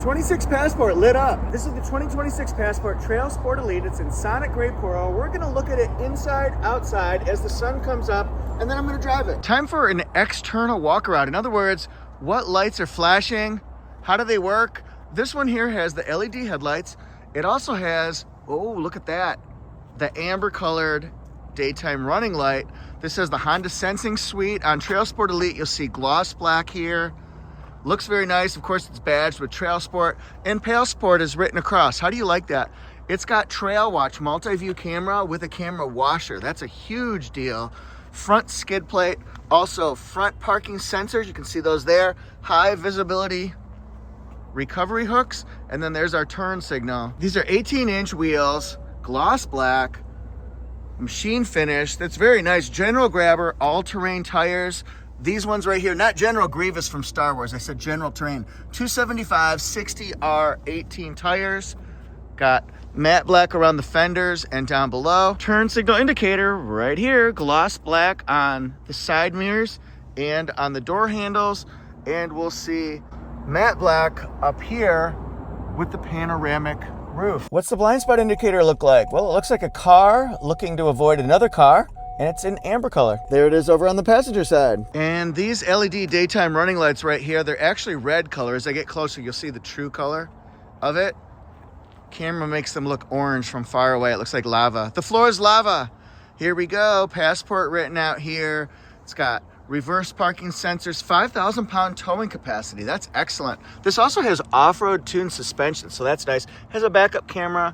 26 Passport lit up. This is the 2026 Passport Trail Sport Elite. It's in Sonic Gray Pearl. We're gonna look at it inside, outside, as the sun comes up, and then I'm gonna drive it. Time for an external walk around. In other words, what lights are flashing? How do they work? This one here has the LED headlights. It also has, oh, look at that, the amber colored daytime running light. This has the Honda Sensing Suite. On Trail Sport Elite, you'll see gloss black here. Looks very nice. Of course, it's badged with Trail Sport, and Pale Sport is written across. How do you like that? It's got Trail Watch multi-view camera with a camera washer. That's a huge deal. Front skid plate, also front parking sensors. You can see those there. High visibility recovery hooks, and then there's our turn signal. These are 18-inch wheels, gloss black, machine finish. That's very nice. General Grabber, all-terrain tires. These ones right here, not General Grievous from Star Wars, I said General Terrain. 275 60R18 tires. Got matte black around the fenders and down below. Turn signal indicator right here, gloss black on the side mirrors and on the door handles. And we'll see matte black up here with the panoramic roof. What's the blind spot indicator look like? Well, it looks like a car looking to avoid another car. And it's in amber color. There it is over on the passenger side. And these LED daytime running lights right here, they're actually red color. As I get closer, you'll see the true color of it. Camera makes them look orange from far away. It looks like lava. The floor is lava. Here we go. Passport written out here. It's got reverse parking sensors, 5,000 pound towing capacity. That's excellent. This also has off-road tuned suspension, so that's nice. Has a backup camera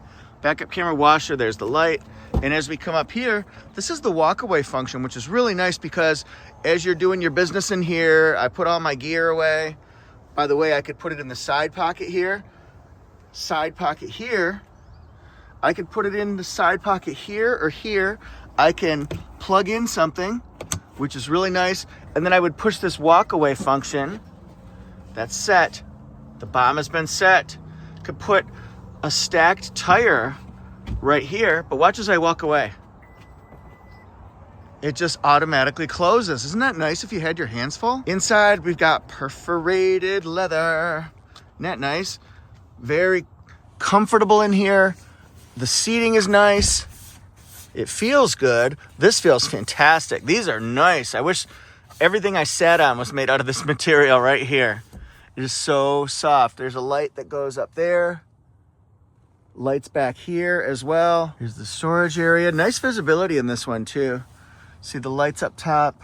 washer. There's the light. And as we come up here, this is the walkaway function, which is really nice because as you're doing your business in here, I put all my gear away. By the way, I could put it in the side pocket here. Side pocket here. I could put it in the side pocket here or here. I can plug in something, which is really nice. And then I would push this walkaway function. That's set. The bomb has been set. Could put a stacked tire right here, but watch as I walk away. It just automatically closes. Isn't that nice if you had your hands full? Inside, we've got perforated leather. Isn't that nice? Very comfortable in here. The seating is nice. It feels good. This feels fantastic. These are nice. I wish everything I sat on was made out of this material right here. It is so soft. There's a light that goes up there. Lights back here as well. Here's the storage area. Nice visibility in this one too. See the lights up top,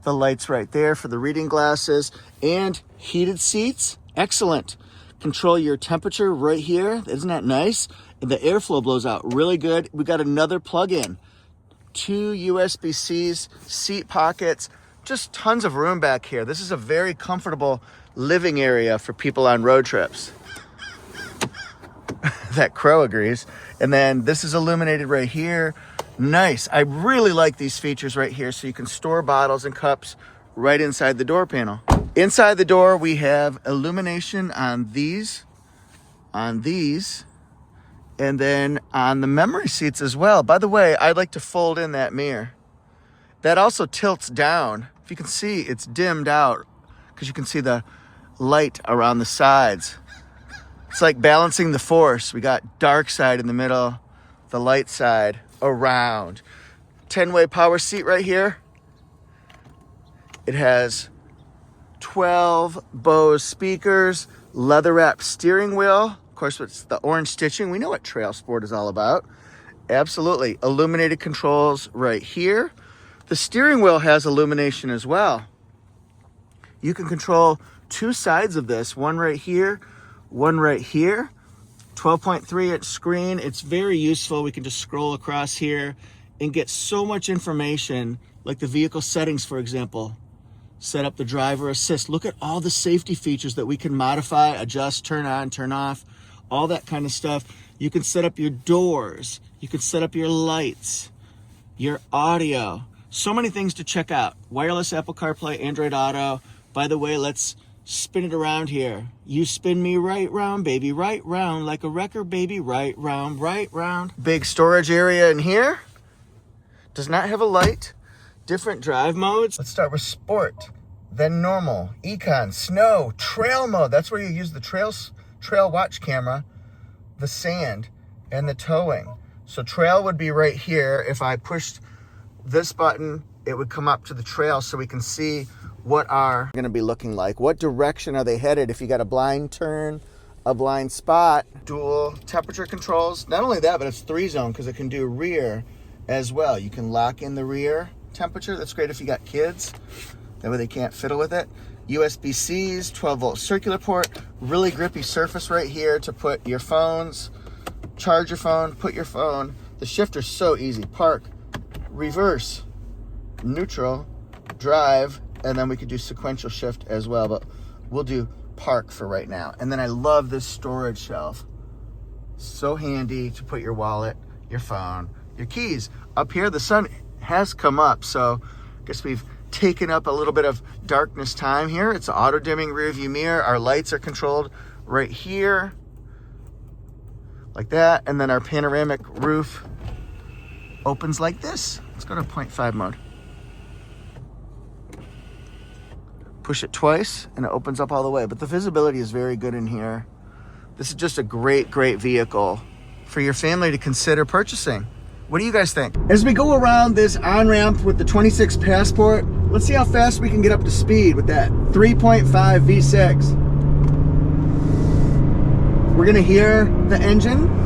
the lights right there for the reading glasses, and heated seats. Excellent. Control your temperature right here. Isn't that nice? And the airflow blows out really good. We got another plug-in. 2 USB-Cs, seat pockets, just tons of room back here. This is a very comfortable living area for people on road trips. That crow agrees. And then this is illuminated right here. Nice. I really like these features right here. So you can store bottles and cups right inside the door panel. Inside the door, we have illumination on these, and then on the memory seats as well. By the way, I'd like to fold in that mirror. That also tilts down. If you can see, it's dimmed out because you can see the light around the sides. It's like balancing the force. We got dark side in the middle, the light side around. 10-way power seat right here. It has 12 Bose speakers, leather wrapped steering wheel. Of course, it's the orange stitching. We know what Trail Sport is all about. Absolutely. Illuminated controls right here. The steering wheel has illumination as well. You can control 2 sides of this, one right here, one right here. 12.3-inch screen. It's very useful. We can just scroll across here and get so much information, like the vehicle settings, for example. Set up the driver assist. Look at all the safety features that we can modify, adjust, turn on, turn off, all that kind of stuff. You can set up your doors. You can set up your lights, your audio. So many things to check out. Wireless Apple CarPlay, Android Auto. By the way, let's spin it around here. You spin me right round, baby, right round, like a record, baby, right round, right round. Big storage area in here. Does not have a light. Different drive modes. Let's start with Sport, then Normal, Econ, Snow, Trail mode. That's where you use the Trail trail watch camera, the sand and the towing. So trail would be right here. If I pushed this button, it would come up to the trail so we can see what are going to be looking like. What direction are they headed? If you got a blind turn, a blind spot, dual temperature controls. Not only that, but it's 3-zone because it can do rear as well. You can lock in the rear temperature. That's great if you got kids. That way they can't fiddle with it. USB-Cs, 12-volt circular port, really grippy surface right here to put your phones, charge your phone, put your phone. The shifter's so easy. Park, reverse, neutral, drive, and then we could do sequential shift as well, but we'll do park for right now. And then I love this storage shelf. So handy to put your wallet, your phone, your keys. Up here, the sun has come up, so I guess we've taken up a little bit of darkness time here. It's an auto dimming rear view mirror. Our lights are controlled right here, like that. And then our panoramic roof opens like this. Let's go to 0.5 mode. Push it twice and it opens up all the way, but the visibility is very good in here. This is just a great, great vehicle for your family to consider purchasing. What do you guys think? As we go around this on-ramp with the 26 Passport, let's see how fast we can get up to speed with that 3.5 V6. We're gonna hear the engine.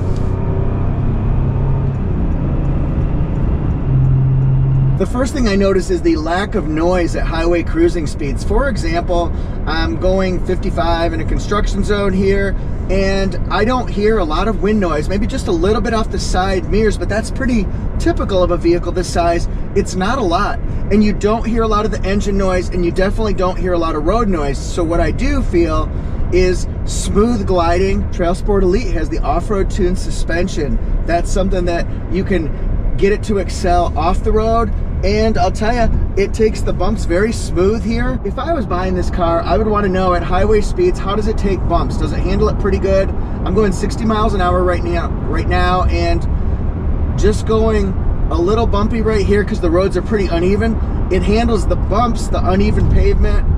The first thing I notice is the lack of noise at highway cruising speeds. For example, I'm going 55 in a construction zone here, and I don't hear a lot of wind noise, maybe just a little bit off the side mirrors, but that's pretty typical of a vehicle this size. It's not a lot, and you don't hear a lot of the engine noise, and you definitely don't hear a lot of road noise. So what I do feel is smooth gliding. Trail Sport Elite has the off-road tuned suspension. That's something that you can get it to excel off the road, and I'll tell you, it takes the bumps very smooth here. If I was buying this car, I would want to know at highway speeds, how does it take bumps? Does it handle it pretty good? I'm going 60 miles an hour right now, and just going a little bumpy right here because the roads are pretty uneven. It handles the bumps, the uneven pavement,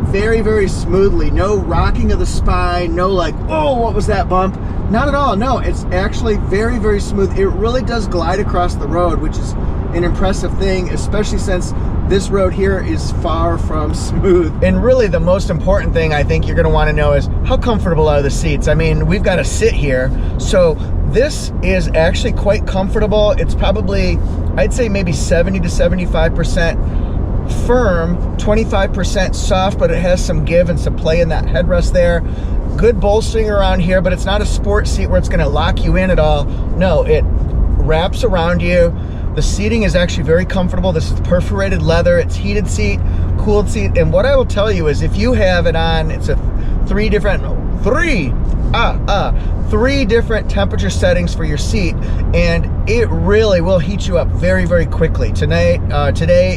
very, very smoothly. No rocking of the spine, no like, oh, what was that bump? Not at all. No, it's actually very, very smooth. It really does glide across the road, which is an impressive thing, especially since this road here is far from smooth. And really the most important thing I think you're going to want to know is how comfortable are the seats? I mean, we've got to sit here, so this is actually quite comfortable. It's probably, I'd say maybe 70 to 75% firm, 25% soft, but it has some give and some play in that headrest there. Good bolstering around here, but it's not a sport seat where it's going to lock you in at all. No, it wraps around you. The seating is actually very comfortable. This is perforated leather. It's heated seat, cooled seat. And what I will tell you is if you have it on, it's a three different temperature settings for your seat, and it really will heat you up very, very quickly. Today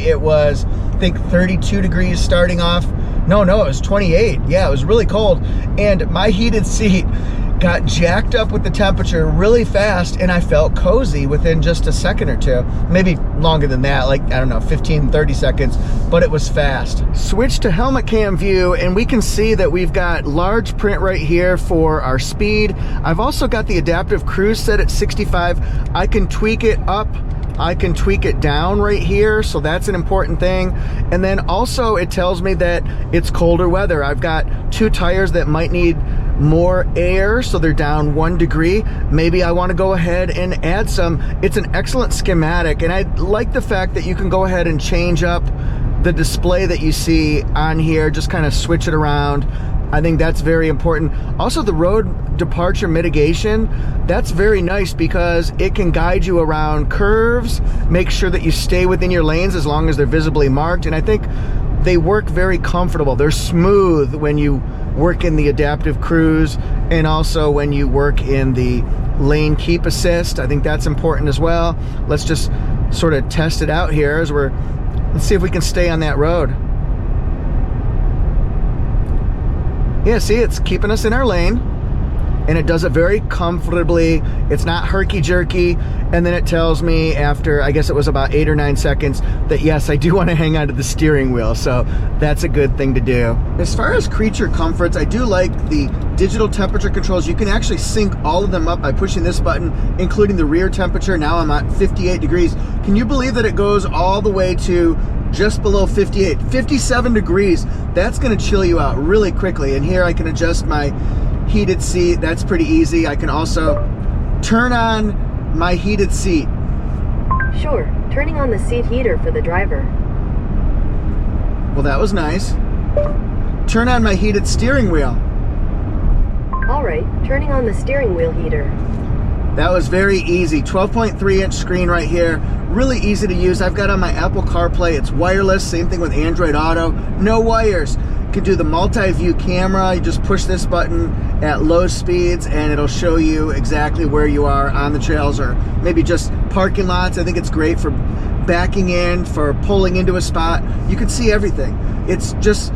it was, I think, 32 degrees starting off. No, it was 28. Yeah, it was really cold. And my heated seat got jacked up with the temperature really fast, and I felt cozy within just a second or two. Maybe longer than that, like, I don't know, 15, 30 seconds, but it was fast. Switch to helmet cam view, and we can see that we've got large print right here for our speed. I've also got the adaptive cruise set at 65. I can tweak it up, I can tweak it down right here, so that's an important thing. And then also it tells me that it's colder weather. I've got 2 tires that might need more air, so they're down 1 degree. Maybe I want to go ahead and add some. It's an excellent schematic, and I like the fact that you can go ahead and change up the display that you see on here, just kind of switch it around. I think that's very important. Also, the road departure mitigation, that's very nice because it can guide you around curves, make sure that you stay within your lanes as long as they're visibly marked, and I think they work very comfortable. They're smooth when you work in the adaptive cruise, and also when you work in the lane keep assist. I think that's important as well. Let's just sort of test it out here as let's see if we can stay on that road. Yeah, see, it's keeping us in our lane. and it does it very comfortably. It's not herky-jerky. And then it tells me after, I guess it was about 8 or 9 seconds, that yes, I do want to hang on to the steering wheel. So that's a good thing to do. As far as creature comforts, I do like the digital temperature controls. You can actually sync all of them up by pushing this button, including the rear temperature. Now I'm at 58 degrees. Can you believe that it goes all the way to just below 58, 57 degrees? That's going to chill you out really quickly. And here I can adjust my heated seat. That's pretty easy. I can also turn on my heated seat. Sure, turning on the seat heater for the driver. Well, that was nice. Turn on my heated steering wheel. All right, turning on the steering wheel heater. That was very easy. 12.3-inch screen right here. Really easy to use. I've got on my Apple CarPlay. It's wireless. Same thing with Android Auto. No wires. You can do the multi-view camera. You just push this button at low speeds and it'll show you exactly where you are on the trails, or maybe just parking lots. I think it's great for backing in, for pulling into a spot. You can see everything. It's just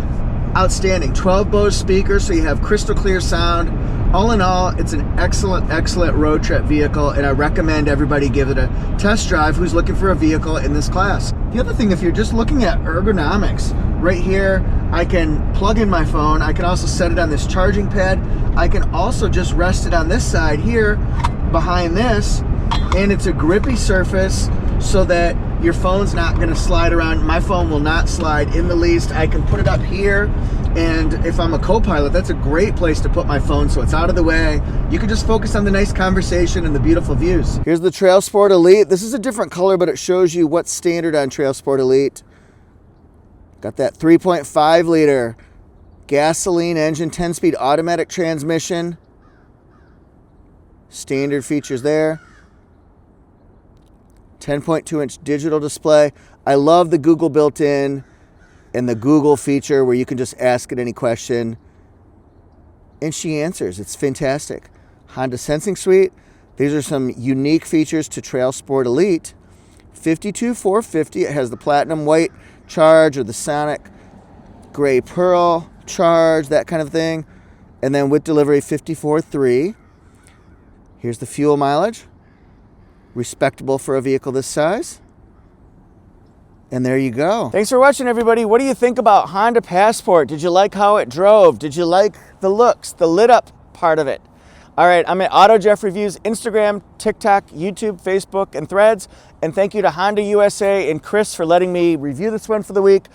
outstanding. 12 Bose speakers, so you have crystal clear sound. All in all, it's an excellent, excellent road trip vehicle, and I recommend everybody give it a test drive who's looking for a vehicle in this class. The other thing, if you're just looking at ergonomics, right here, I can plug in my phone. I can also set it on this charging pad. I can also just rest it on this side here, behind this, and it's a grippy surface so that your phone's not going to slide around. My phone will not slide in the least. I can put it up here, and if I'm a co-pilot, that's a great place to put my phone so it's out of the way. You can just focus on the nice conversation and the beautiful views. Here's the Trail Sport Elite. This is a different color, but it shows you what's standard on Trail Sport Elite. Got that 3.5 liter gasoline engine, 10-speed automatic transmission. Standard features there. 10.2-inch digital display. I love the Google built-in and the Google feature where you can just ask it any question and she answers. It's fantastic. Honda Sensing Suite. These are some unique features to Trail Sport Elite. 52,450. It has the platinum white charge or the sonic gray pearl charge, that kind of thing. And then with delivery, 54,300. Here's the fuel mileage. Respectable for a vehicle this size. And there you go. Thanks for watching, everybody. What do you think about Honda Passport? Did you like how it drove? Did you like the looks, the lit up part of it? All right, I'm at AutoJeff Reviews, Instagram, TikTok, YouTube, Facebook, and Threads. And thank you to Honda USA and Chris for letting me review this one for the week.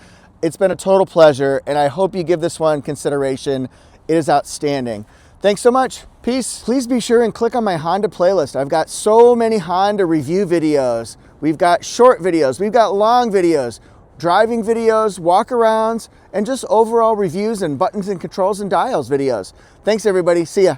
It's been a total pleasure, and I hope you give this one consideration. It is outstanding. Thanks so much. Peace. Please be sure and click on my Honda playlist. I've got so many Honda review videos. We've got short videos. We've got long videos, driving videos, walkarounds, and just overall reviews and buttons and controls and dials videos. Thanks, everybody. See ya.